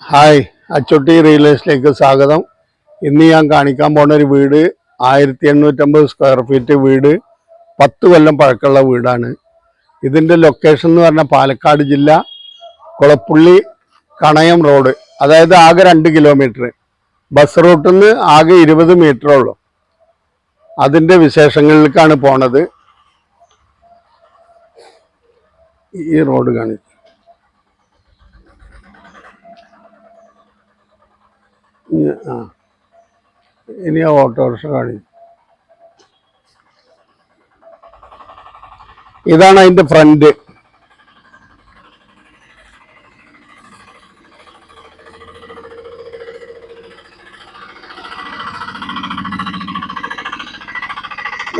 Hi, അച്ചൊട്ടി real എസ്റ്റേറ്റിലേക്ക് സ്വാഗതം. ഇന്ന് ഞാൻ കാണിക്കാൻ പോകുന്ന ഒരു വീട് 1850 സ്ക്വയർ ഫീറ്റ് വീട്, 10 കൊല്ലം പഴക്കമുള്ള വീടാണ്. ഇതിൻ്റെ ലൊക്കേഷൻ എന്ന് പറഞ്ഞാൽ പാലക്കാട് ജില്ല, കുളപ്പുള്ളി കണയം റോഡ്, അതായത് ആകെ 2 കിലോമീറ്റർ. ബസ് റൂട്ടിൽ നിന്ന് ആകെ 20 മീറ്ററേ ഉള്ളൂ. അതിൻ്റെ വിശേഷങ്ങളിലേക്കാണ് പോണത്. ഈ റോഡ് കാണിക്കും. ഇനി ഓട്ടോറിക്ഷ കാണിക്കും. ഇതാണ് അതിൻ്റെ ഫ്രണ്ട്.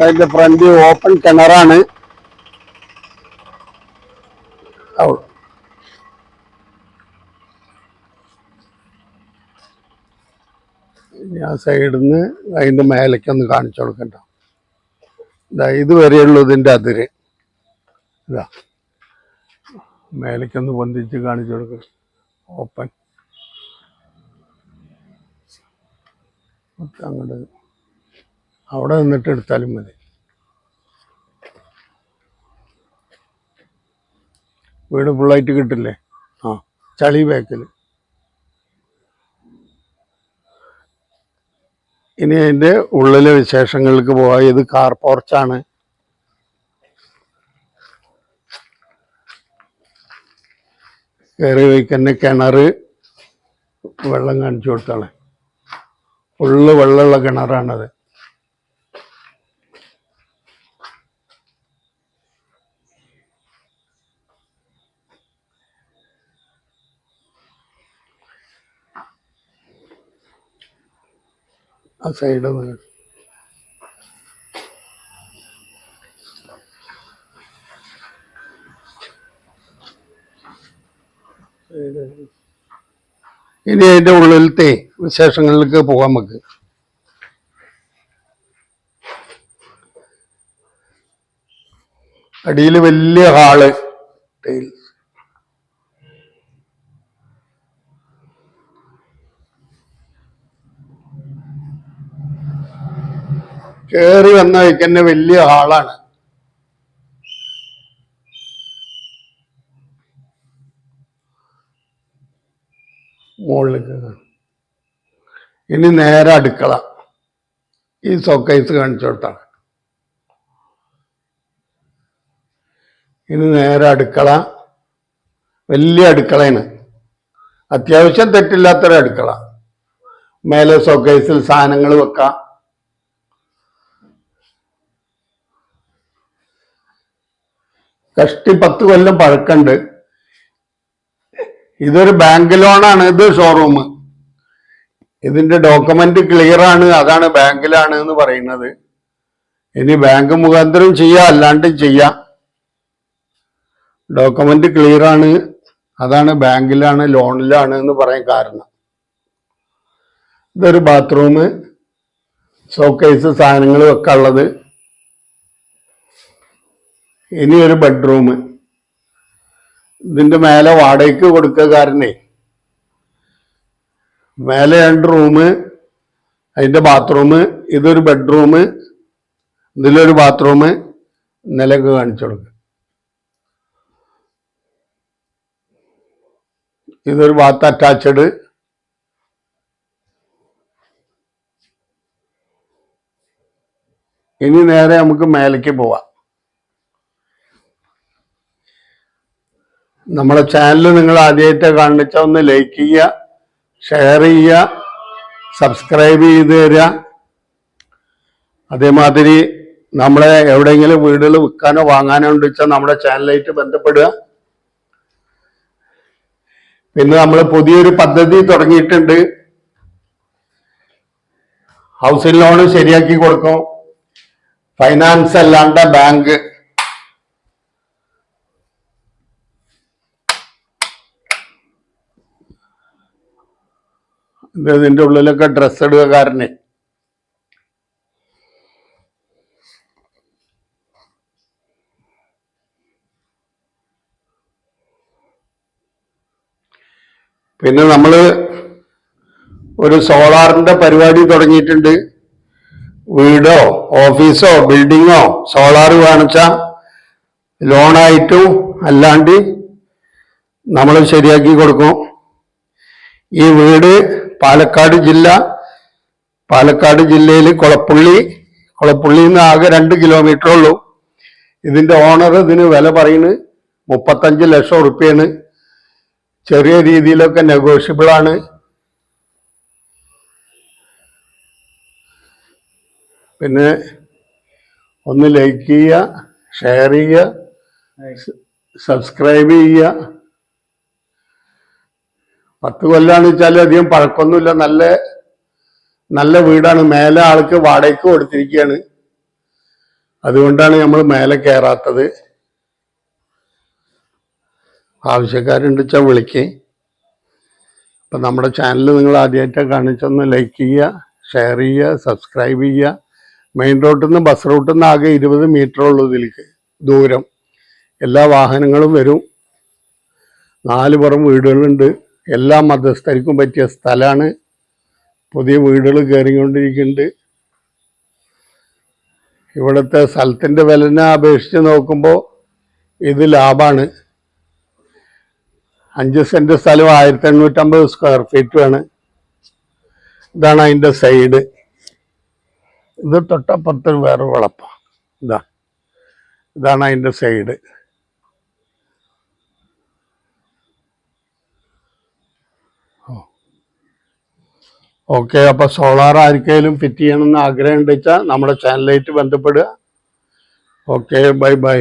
അതിൻ്റെ ഫ്രണ്ട് ഓപ്പൺ കിണറാണ്. ഞാൻ സൈഡിൽ നിന്ന് അതിൻ്റെ മേലേക്കൊന്ന് കാണിച്ചു കൊടുക്കണ്ട. ഇത് വരെയുള്ളൂ ഇതിൻ്റെ അതിര്. ഇതാ മേലേക്കൊന്ന് പൊന്തിച്ച് കാണിച്ചു കൊടുക്കുക. ഓപ്പൺ അങ്ങോട്ട് അവിടെ നിന്നിട്ട് എടുത്താലും മതി. വീട് ഫുള്ളായിട്ട് കിട്ടില്ലേ? ചളി ബാക്കിൽ. ഇനി അതിൻ്റെ ഉള്ളിലെ വിശേഷങ്ങൾക്ക് പോവാം. ഇത് കാർ പോർച്ചാണ്. കയറി വയ്ക്കന്നെ കിണർ. വെള്ളം കാണിച്ചു കൊടുത്താളെ. ഫുള്ള് വെള്ളമുള്ള കിണറാണത്. ആ സൈഡ് ഇനി അതിൻ്റെ ഉള്ളിലത്തെ വിശേഷങ്ങളിലേക്ക് പോകാൻ നമുക്ക്. അടിയിൽ വലിയ ഹാള്, ടൈൽസ്. കയറി വന്ന വഴിക്കന്നെ വലിയ ഹാളാണ്. മുകളിലേക്ക് ഇനി നേരെ അടുക്കള. ഈ സോക്കേസ് കാണിച്ചോട്ടാണ്. ഇനി നേരെ അടുക്കള. വലിയ അടുക്കളയാണ്. അത്യാവശ്യം തെറ്റില്ലാത്തൊരു അടുക്കള. മേലെ സോക്കേസിൽ സാധനങ്ങൾ വെക്കാം. കഷ്ടി 10 കൊല്ലം പഴക്കമുണ്ട്. ഇതൊരു ബാങ്ക് ലോണാണ്. ഇത് ഷോറൂം. ഇതിന്റെ ഡോക്യുമെന്റ് ക്ലിയർ ആണ്. അതാണ് ബാങ്കിലാണ് എന്ന് പറയുന്നത്. ഇനി ബാങ്ക് മുഖാന്തരം ചെയ്യാം, അല്ലാണ്ടും ചെയ്യാം. ഡോക്യുമെന്റ് ക്ലിയർ ആണ്. അതാണ് ബാങ്കിലാണ്, ലോണിലാണ് എന്ന് പറയാൻ കാരണം. ഇതൊരു ബാത്റൂം, ഷോക്കേസ് സാധനങ്ങൾ വെക്കാനുള്ളത്. ഇനി ഒരു ബെഡ്റൂം. ഇതിന്റെ മേലെ വാടകയ്ക്ക് കൊടുക്കുക കാരണേ മേലെ 2 റൂം, അതിന്റെ ബാത്റൂം. ഇതൊരു ബെഡ്റൂം, ഇതിലൊരു ബാത്റൂം. നിലക്ക് കാണിച്ചു കൊടുക്കുക. ഇതൊരു ബാത്ത് അറ്റാച്ച്ഡ്. ഇനി നേരെ നമുക്ക് മേലേക്ക് പോവാം. നമ്മളെ ചാനൽ നിങ്ങൾ ആദ്യമായിട്ട് കാണിച്ച ഒന്ന് ലൈക്ക് ചെയ്യുക, ഷെയർ ചെയ്യുക, സബ്സ്ക്രൈബ് ചെയ്ത് തരിക. അതേമാതിരി നമ്മളെ എവിടെയെങ്കിലും വീടുകൾ വിൽക്കാനോ വാങ്ങാനോ ഉണ്ട് വെച്ചാൽ നമ്മുടെ ചാനലായിട്ട് ബന്ധപ്പെടുക. പിന്നെ നമ്മൾ പുതിയൊരു പദ്ധതി തുടങ്ങിയിട്ടുണ്ട്. ഹൗസിംഗ് ലോണ് ശരിയാക്കി കൊടുക്കും. ഫൈനാൻസ് അല്ലാണ്ട് ബാങ്ക്. ഇതിന്റെ ഉള്ളിലൊക്കെ ഡ്രസ്സ് ഇടുക കാരനെ പിന്നെ നമ്മൾ ഒരു സോളാറിന്റെ പരിപാടി തുടങ്ങിയിട്ടുണ്ട്. വീടോ ഓഫീസോ ബിൽഡിങ്ങോ സോളാർ വാങ്ങിച്ചാൽ ലോണായിട്ടും അല്ലാണ്ട് നമ്മൾ ശരിയാക്കി കൊടുക്കും. ഈ വീട് പാലക്കാട് ജില്ലയിൽ കുളപ്പുള്ളിയിൽ നിന്ന് ആകെ 2 കിലോമീറ്റർ ഉള്ളൂ. ഇതിന്റെ ഓണർ ഇതിന് വില പറയുന്നത് 35 ലക്ഷം ഉറുപ്പ്യാണ്. ചെറിയ രീതിയിലൊക്കെ നെഗോഷ്യബിൾ ആണ്. പിന്നെ ഒന്ന് ലൈക്ക് ചെയ്യുക, ഷെയർ ചെയ്യുക, സബ്സ്ക്രൈബ് ചെയ്യുക. 10 കൊല്ലാന്ന് വെച്ചാൽ അധികം പഴക്കൊന്നുമില്ല. നല്ല വീടാണ്. മേലെ ആൾക്ക് വാടകയ്ക്ക് കൊടുത്തിരിക്കുകയാണ്. അതുകൊണ്ടാണ് നമ്മൾ മേലെ കയറാത്തത്. ആവശ്യക്കാരുണ്ട് വെച്ചാൽ വിളിക്കേ. അപ്പം നമ്മുടെ ചാനൽ നിങ്ങൾ ആദ്യമായിട്ടാണ് കാണിച്ചൊന്ന് ലൈക്ക് ചെയ്യുക, ഷെയർ ചെയ്യുക, സബ്സ്ക്രൈബ് ചെയ്യുക. മെയിൻ റോഡിൽ നിന്ന് ബസ് റൂട്ടിൽ നിന്ന് ആകെ 20 മീറ്റർ ഉള്ളൂ ഇതിലേക്ക് ദൂരം. എല്ലാ വാഹനങ്ങളും വരും. 4 പുറം വീടുകളുണ്ട്. എല്ലാ മതസ്ഥർക്കും പറ്റിയ സ്ഥലമാണ്. പുതിയ വീടുകൾ കയറിക്കൊണ്ടിരിക്കുന്നുണ്ട്. ഇവിടുത്തെ സ്ഥലത്തിൻ്റെ വിലനെ അപേക്ഷിച്ച് നോക്കുമ്പോൾ ഇത് ലാഭമാണ്. 5 സെന്റ് സ്ഥലം 1850 സ്ക്വയർ ഫീറ്റുമാണ്. ഇതാണ് അതിൻ്റെ സൈഡ്. ഇത് തൊട്ടപ്പുറത്ത് വേറെ വളപ്പം. ഇതാണ് അതിൻ്റെ സൈഡ്. ഓക്കെ. അപ്പോൾ സോളാർ ആർക്കെങ്കിലും ഫിറ്റ് ചെയ്യണമെന്ന് ആഗ്രഹം ഉണ്ടെന്ന് വെച്ചാൽ നമ്മുടെ ചാനലായിട്ട് ബന്ധപ്പെടുക. Okay, bye bye.